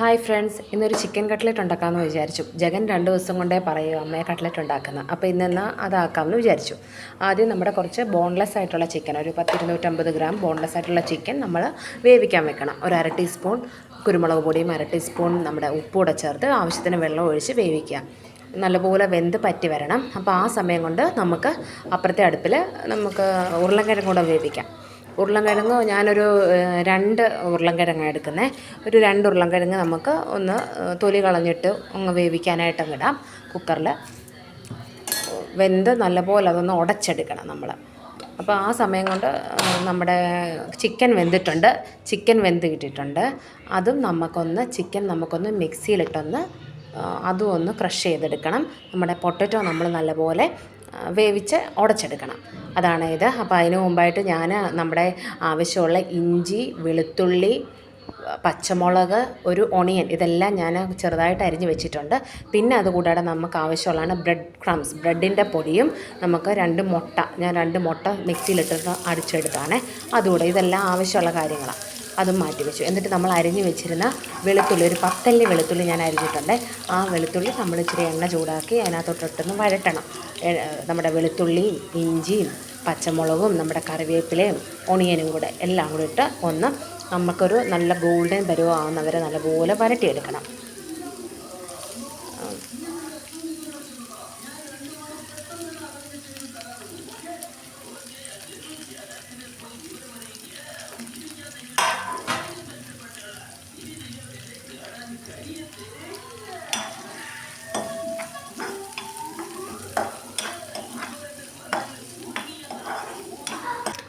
Hi friends, ഇന്നൊരു chicken cutlet ഉണ്ടാക്കാമെന്ന് വിചാരിച്ചു. ജഗൻ 2 ദിവസം കൊണ്ടേ പറയുക അമ്മയെ കട്ട്ലറ്റ് ഉണ്ടാക്കുന്നത്. അപ്പോൾ ഇന്നെന്നാൽ അതാക്കാമെന്ന് വിചാരിച്ചു. ആദ്യം നമ്മുടെ കുറച്ച് ബോൺലെസ് ആയിട്ടുള്ള ചിക്കൻ, ഒരു 250 ഗ്രാം ബോൺലെസ് ആയിട്ടുള്ള ചിക്കൻ നമ്മൾ വേവിക്കാൻ വെക്കണം. ഒരു അര ടീസ്പൂൺ കുരുമുളക് പൊടിയും അര ടീസ്പൂൺ നമ്മുടെ ഉപ്പൂടെ ചേർത്ത് ആവശ്യത്തിന് വെള്ളം ഒഴിച്ച് വേവിക്കുക. നല്ലപോലെ വെന്ത് പറ്റി വരണം. അപ്പോൾ ആ സമയം കൊണ്ട് നമുക്ക് അപ്പുറത്തെ അടുപ്പിൽ നമുക്ക് ഉരുളക്കിഴങ്ങ് കൂടെ വേവിക്കാം. ഉരുളൻകിഴങ്ങ് ഞാനൊരു 2 ഉരുളൻകിഴങ്ങാണ് എടുക്കുന്നത്. ഒരു 2 ഉരുളൻകിഴങ്ങ് നമുക്ക് ഒന്ന് തൊലി കളഞ്ഞിട്ട് ഒന്ന് വേവിക്കാനായിട്ടങ്ങ് ഇടാം കുക്കറിൽ. വെന്ത് നല്ലപോലെ അതൊന്ന് ഉടച്ചെടുക്കണം നമ്മൾ. അപ്പോൾ ആ സമയം കൊണ്ട് നമ്മുടെ ചിക്കൻ വെന്തിട്ടുണ്ട്, ചിക്കൻ വെന്ത് കിട്ടിയിട്ടുണ്ട്. അതും നമുക്കൊന്ന് മിക്സിയിലിട്ടൊന്ന് അതും ഒന്ന് ക്രഷ് ചെയ്തെടുക്കണം. നമ്മുടെ പൊട്ടറ്റോ നമ്മൾ നല്ലപോലെ വേവിച്ച് ഉടച്ചെടുക്കണം. അതാണ് ഇത്. അപ്പോൾ അതിന് മുമ്പായിട്ട് ഞാൻ നമ്മുടെ ആവശ്യമുള്ള ഇഞ്ചി, വെളുത്തുള്ളി, പച്ചമുളക്, ഒരു ഒണിയൻ ഇതെല്ലാം ഞാൻ ചെറുതായിട്ട് അരിഞ്ഞ് വെച്ചിട്ടുണ്ട്. പിന്നെ അതുകൂടാതെ നമുക്ക് ആവശ്യമുള്ളതാണ് ബ്രെഡ് ക്രംസ്, ബ്രെഡിൻ്റെ പൊടിയും നമുക്ക് 2 മുട്ട, ഞാൻ 2 മുട്ട മിക്സിയിലിട്ടിട്ട് അടിച്ചെടുത്താണ്. അതുകൂടെ ഇതെല്ലാം ആവശ്യമുള്ള കാര്യങ്ങളാണ്. അതും മാറ്റി വെച്ചു. എന്നിട്ട് നമ്മൾ അരിഞ്ഞ് വെച്ചിരുന്ന വെളുത്തുള്ളി, ഒരു 10 അല്ലി വെളുത്തുള്ളി ഞാൻ അരിഞ്ഞിട്ടുണ്ട്. ആ വെളുത്തുള്ളി നമ്മൾ ഇച്ചിരി എണ്ണ ചൂടാക്കി അതിനകത്തോട്ടിട്ടൊന്ന് വഴറ്റണം. നമ്മുടെ വെളുത്തുള്ളിയും ഇഞ്ചിയും പച്ചമുളകും നമ്മുടെ കറിവേപ്പിലയും ഒണിയനും കൂടെ എല്ലാം കൂടി ഇട്ട് ഒന്ന് നമുക്കൊരു നല്ല ഗോൾഡൻ പരുവമാവുന്നവരെ നല്ലപോലെ വരട്ടിയെടുക്കണം.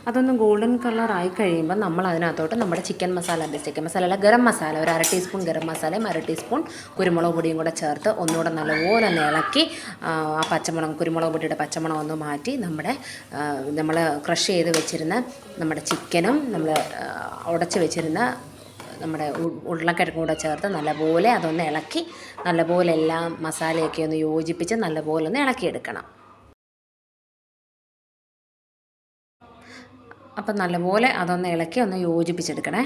അതൊന്ന് ഗോൾഡൻ കളറായി കഴിയുമ്പോൾ നമ്മൾ അതിനകത്തോട്ട് നമ്മുടെ ചിക്കൻ മസാല അല്ല, ഗരം മസാല, ഒരു അര ടീസ്പൂൺ ഗരം മസാലയും അര ടീസ്പൂൺ കുരുമുളക് പൊടിയും കൂടെ ചേർത്ത് ഒന്നുകൂടെ നല്ലപോലെ ഒന്ന് ഇളക്കി ആ കുരുമുളക് പൊടിയുടെ പച്ചമണം ഒന്ന് മാറ്റി നമ്മൾ ക്രഷ് ചെയ്ത് വെച്ചിരുന്ന നമ്മുടെ ചിക്കനും നമ്മൾ ഉടച്ച് വെച്ചിരുന്ന നമ്മുടെ ഉരുളക്കിഴങ്ങും കൂടെ ചേർത്ത് നല്ലപോലെ അതൊന്ന് ഇളക്കി നല്ലപോലെ എല്ലാം മസാലയൊക്കെ ഒന്ന് യോജിപ്പിച്ച് നല്ലപോലെ ഒന്ന് ഇളക്കിയെടുക്കണം. അപ്പം നല്ലപോലെ അതൊന്ന് ഇളക്കി ഒന്ന് യോജിപ്പിച്ചെടുക്കണേ.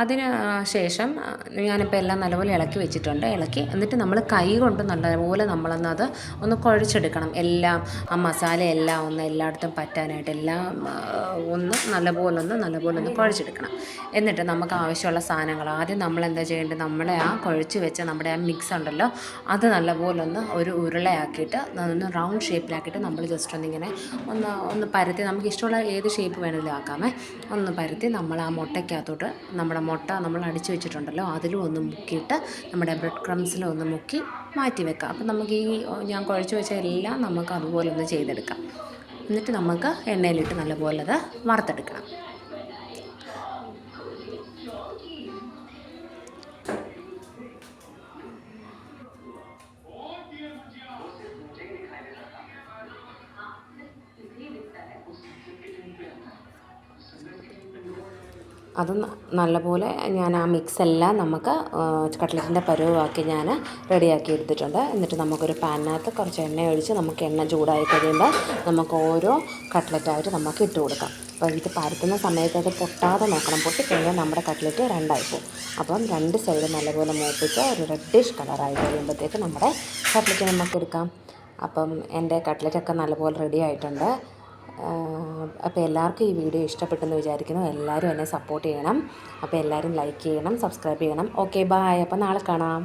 അതിന് ശേഷം ഞാനിപ്പോൾ എല്ലാം നല്ലപോലെ ഇളക്കി വെച്ചിട്ടുണ്ട്. എന്നിട്ട് നമ്മൾ കൈ കൊണ്ട് നല്ലപോലെ നമ്മളൊന്നത് ഒന്ന് കുഴച്ചെടുക്കണം. എല്ലാം ആ മസാല എല്ലാം ഒന്ന് എല്ലായിടത്തും പറ്റാനായിട്ട് എല്ലാം ഒന്ന് നല്ലപോലെ കുഴച്ചെടുക്കണം. എന്നിട്ട് നമുക്ക് ആവശ്യമുള്ള സാധനങ്ങൾ ആദ്യം നമ്മൾ എന്താ ചെയ്യേണ്ടത്, നമ്മുടെ ആ കുഴച്ച് വെച്ച നമ്മുടെ ആ മിക്സ് ഉണ്ടല്ലോ, അത് നല്ലപോലെ ഒരു ഉരുളയാക്കിയിട്ട് ഒന്ന് റൗണ്ട് ഷേപ്പിലാക്കിയിട്ട് നമ്മൾ ജസ്റ്റ് ഒന്നിങ്ങനെ ഒന്ന് പരത്തി, നമുക്ക് ഇഷ്ടമുള്ള ഏത് ഷേപ്പ് വേണമെങ്കിലും ആക്കാമേ. ഒന്ന് പരത്തി നമ്മൾ ആ മുട്ടയ്ക്കകത്തോട്ട് നമ്മുടെ മുട്ട നമ്മൾ അടിച്ച് വെച്ചിട്ടുണ്ടല്ലോ അതിലും ഒന്ന് മുക്കിയിട്ട് നമ്മുടെ ബ്രെഡ് ക്രംസിലും ഒന്ന് മുക്കി മാറ്റി വെക്കാം. അപ്പം നമുക്ക് ഞാൻ കുഴച്ച് വെച്ച എല്ലാം നമുക്ക് അതുപോലെ ഒന്ന് ചെയ്തെടുക്കാം. എന്നിട്ട് നമുക്ക് എണ്ണയിലിട്ട് നല്ലപോലെ അത് വറുത്തെടുക്കണം. അത് നല്ലപോലെ ഞാൻ ആ മിക്സെല്ലാം നമുക്ക് കട്ട്ലറ്റിൻ്റെ പരുവമാക്കി ഞാൻ റെഡിയാക്കി എടുത്തിട്ടുണ്ട്. എന്നിട്ട് നമുക്കൊരു പാനിനകത്ത് കുറച്ച് എണ്ണ ഒഴിച്ച് നമുക്ക് എണ്ണ ചൂടായി കഴിയുമ്പോൾ നമുക്ക് ഓരോ കട്ട്ലറ്റായിട്ട് നമുക്ക് ഇട്ട് കൊടുക്കാം. അപ്പോൾ ഇത് പരത്തുന്ന സമയത്ത് അത് പൊട്ടാതെ നോക്കണം. പൊട്ടിക്കഴിഞ്ഞാൽ നമ്മുടെ കട്ട്ലറ്റ് രണ്ടായി പോകും. അപ്പം 2 സൈഡ് നല്ലപോലെ മൂപ്പിച്ച് ഒരു റെഡിഷ് കളറായി കഴിയുമ്പോഴത്തേക്ക് നമ്മുടെ കട്ട്ലറ്റ് നമുക്ക് എടുക്കാം. അപ്പം എൻ്റെ കട്ട്ലറ്റൊക്കെ നല്ലപോലെ റെഡി ആയിട്ടുണ്ട്. അപ്പോൾ എല്ലാവർക്കും ഈ വീഡിയോ ഇഷ്ടപ്പെട്ടെന്ന് വിചാരിക്കുന്നു. എല്ലാവരും എന്നെ സപ്പോർട്ട് ചെയ്യണം. അപ്പോൾ എല്ലാവരും ലൈക്ക് ചെയ്യണം, സബ്സ്ക്രൈബ് ചെയ്യണം. Okay, bye. അപ്പോൾ നാളെ കാണാം.